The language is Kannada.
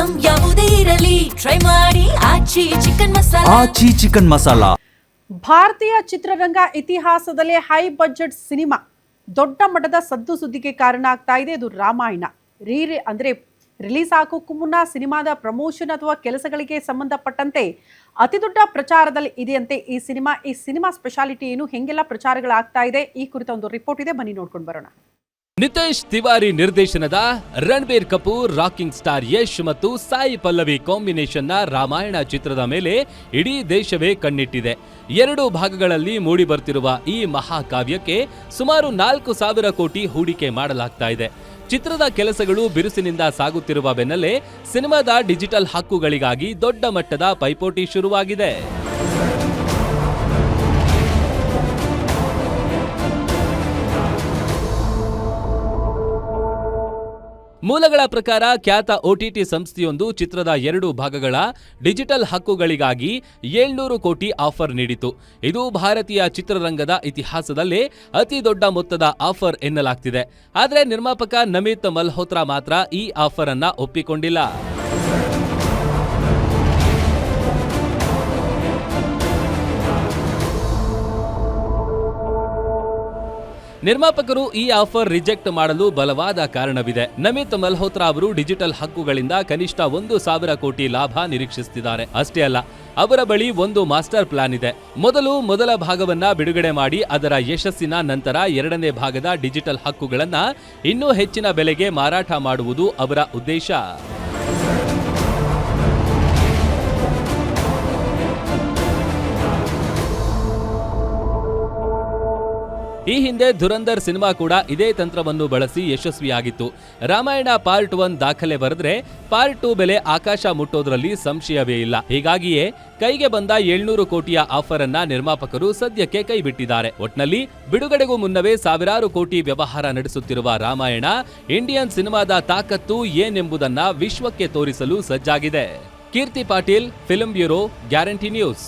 ಐಟಂ ಯಾವುದೇ ಇರಲಿ ಟ್ರೈ ಮಾಡಿ ಆಚಿ ಚಿಕನ್ ಮಸಾಲಾ. ಭಾರತೀಯ ಚಿತ್ರರಂಗ ಇತಿಹಾಸದಲ್ಲೇ ಹೈ ಬಜೆಟ್ ಸಿನಿಮಾ ದೊಡ್ಡ ಮಟ್ಟದ ಸದ್ದು ಸುದ್ದಿಗೆ ಕಾರಣ ಆಗ್ತಾ ಇದೆ. ಇದು ರಾಮಾಯಣ. ರಿಲೀಸ್ ಆಗೋಕ್ಕೂ ಮುನ್ನ ಸಿನಿಮಾದ ಪ್ರಮೋಷನ್ ಅಥವಾ ಕೆಲಸಗಳಿಗೆ ಸಂಬಂಧಪಟ್ಟಂತೆ ಅತಿ ದೊಡ್ಡ ಪ್ರಚಾರದಲ್ಲಿ ಇದೆಯಂತೆ ಈ ಸಿನಿಮಾ ಸ್ಪೆಷಾಲಿಟಿ ಏನು, ಹೆಂಗೆಲ್ಲ ಪ್ರಚಾರಗಳಾಗ್ತಾ ಇದೆ, ಈ ಕುರಿತ ಒಂದು ರಿಪೋರ್ಟ್ ಇದೆ, ಬನ್ನಿ ನೋಡ್ಕೊಂಡು ಬರೋಣ. ನಿತೇಶ್ ತಿವಾರಿ ನಿರ್ದೇಶನದ ರಣಬೀರ್ ಕಪೂರ್, ರಾಕಿಂಗ್ ಸ್ಟಾರ್ ಯಶ್ ಮತ್ತು ಸಾಯಿ ಪಲ್ಲವಿ ಕಾಂಬಿನೇಷನ್ನ ರಾಮಾಯಣ ಚಿತ್ರದ ಮೇಲೆ ಇಡೀ ದೇಶವೇ ಕಣ್ಣಿಟ್ಟಿದೆ. 2 ಭಾಗಗಳಲ್ಲಿ ಮೂಡಿ ಬರ್ತಿರುವ ಈ ಮಹಾಕಾವ್ಯಕ್ಕೆ ಸುಮಾರು 4,000 ಕೋಟಿ ಹೂಡಿಕೆ ಮಾಡಲಾಗ್ತಾ ಇದೆ. ಚಿತ್ರದ ಕೆಲಸಗಳು ಬಿರುಸಿನಿಂದ ಸಾಗುತ್ತಿರುವ ಬೆನ್ನಲ್ಲೇ ಸಿನಿಮಾದ ಡಿಜಿಟಲ್ ಹಕ್ಕುಗಳಿಗಾಗಿ ದೊಡ್ಡ ಮಟ್ಟದ ಪೈಪೋಟಿ ಶುರುವಾಗಿದೆ. ಮೂಲಗಳ ಪ್ರಕಾರ ಖ್ಯಾತ OTT ಸಂಸ್ಥೆಯೊಂದು ಚಿತ್ರದ 2 ಭಾಗಗಳ ಡಿಜಿಟಲ್ ಹಕ್ಕುಗಳಿಗಾಗಿ 700 ಕೋಟಿ ಆಫರ್ ನೀಡಿತು. ಇದು ಭಾರತೀಯ ಚಿತ್ರರಂಗದ ಇತಿಹಾಸದಲ್ಲೇ ಅತಿ ದೊಡ್ಡ ಮೊತ್ತದ ಆಫರ್ ಎನ್ನಲಾಗ್ತಿದೆ. ಆದರೆ ನಿರ್ಮಾಪಕ ನಮಿತ್ ಮಲ್ಹೋತ್ರಾ ಮಾತ್ರ ಈ ಆಫರ್ ಅನ್ನ ಒಪ್ಪಿಕೊಂಡಿಲ್ಲ. ನಿರ್ಮಾಪಕರು ಈ ಆಫರ್ ರಿಜೆಕ್ಟ್ ಮಾಡಲು ಬಲವಾದ ಕಾರಣವಿದೆ. ನಮಿತ್ ಮಲ್ಹೋತ್ರಾ ಅವರು ಡಿಜಿಟಲ್ ಹಕ್ಕುಗಳಿಂದ ಕನಿಷ್ಠ 1,000 ಕೋಟಿ ಲಾಭ ನಿರೀಕ್ಷಿಸುತ್ತಿದ್ದಾರೆ. ಅಷ್ಟೇ ಅಲ್ಲ, ಅವರ ಬಳಿ ಒಂದು ಮಾಸ್ಟರ್ ಪ್ಲಾನ್ ಇದೆ. ಮೊದಲ ಭಾಗವನ್ನ ಬಿಡುಗಡೆ ಮಾಡಿ ಅದರ ಯಶಸ್ಸಿನ ನಂತರ 2ನೇ ಭಾಗದ ಡಿಜಿಟಲ್ ಹಕ್ಕುಗಳನ್ನ ಇನ್ನೂ ಹೆಚ್ಚಿನ ಬೆಲೆಗೆ ಮಾರಾಟ ಮಾಡುವುದು ಅವರ ಉದ್ದೇಶ. ಈ ಹಿಂದೆ ಧುರಂಧರ್ ಸಿನಿಮಾ ಕೂಡ ಇದೇ ತಂತ್ರವನ್ನು ಬಳಸಿ ಯಶಸ್ವಿಯಾಗಿತ್ತು. ರಾಮಾಯಣ ಪಾರ್ಟ್ 1 ದಾಖಲೆ ಬರೆದ್ರೆ ಪಾರ್ಟ್ 2 ಬೆಲೆ ಆಕಾಶ ಮುಟ್ಟೋದ್ರಲ್ಲಿ ಸಂಶಯವೇ ಇಲ್ಲ. ಹೀಗಾಗಿಯೇ ಕೈಗೆ ಬಂದ 700 ಕೋಟಿಯ ಆಫರ್ ಅನ್ನ ನಿರ್ಮಾಪಕರು ಸದ್ಯಕ್ಕೆ ಕೈಬಿಟ್ಟಿದ್ದಾರೆ. ಒಟ್ನಲ್ಲಿ ಬಿಡುಗಡೆಗೂ ಮುನ್ನವೇ ಸಾವಿರಾರು ಕೋಟಿ ವ್ಯವಹಾರ ನಡೆಸುತ್ತಿರುವ ರಾಮಾಯಣ ಇಂಡಿಯನ್ ಸಿನಿಮಾದ ತಾಕತ್ತು ಏನೆಂಬುದನ್ನ ವಿಶ್ವಕ್ಕೆ ತೋರಿಸಲು ಸಜ್ಜಾಗಿದೆ. Keerthi Patil, film bureau, guarantee news.